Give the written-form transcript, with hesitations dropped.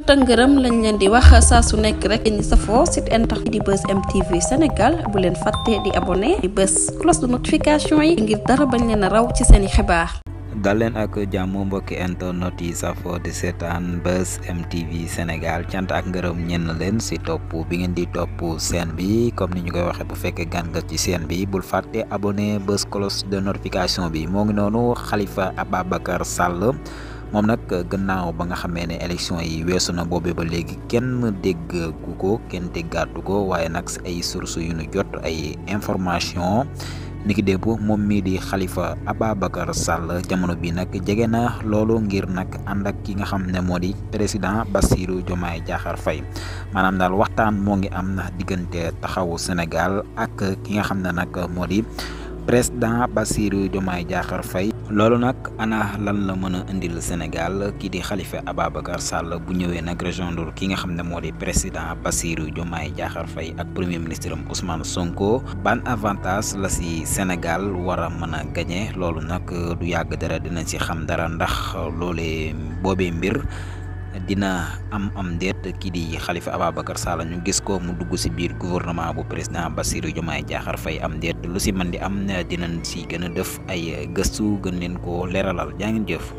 tëngërëm lañ leen di wax saa su nekk rek ñi safoo site internet di Buzz M TV Sénégal bu leen fàtte di abonné di bës cloche de notification yi ngir dara bañ leen a raw ci seeni xibaar. dal leen ak jàmm mbokki internet yi safoo di seetaan Buzz M TV Sénégal cant ak ngërëm ñenn leen si topp bi ngeen di topp chaîne bi comme ni ñu koy waxee bu fekkee gan nga ci chaîne bi bul fàtte abonné bës cloche de notification bi moo ngi noonu Khalifa Ababacar Sall. moom nag gannaaw ba nga xamee ne élection yi weesu na boobee ba léegi kenn déggu ko kenn déggaatu ko waaye nag si ay sources yu ñu jot ay information niki démb moom mii di Khalifa Ababacar Sall jamono bi nag jege na loolu ngir nag ànd ak ki nga xam ne moo di président Bassirou Diomaye Diakhar Faye maanaam daal waxtaan moo ngi am na diggante taxawu Sénégal ak ki nga xam ne nag moo di président Bassirou Diomaye Diakhar Faye loolu nag ana lan la mën a indil Sénégal kii di Khalifa Ababacar Sall bu ñëwee nag rejoindre ki nga xam ne moo di président Bassirou Diomaye Diakhar Faye ak premier ministre am Ousmane Sonko ban avantage la si Sénégal war a mën a gagné loolu nag du yàgg dara dinañ si xam dara ndax loolee boobee mbir dina am déet kii di Khalifa Ababacar Sall ñu gis ko mu dugg si biir gouvernement bu président Bassirou Diomaye Diakhar Faye am déet lu si mën di am dinañ si gën a def ay gëstu gën leen ko leeralal jaa ngeen jëf.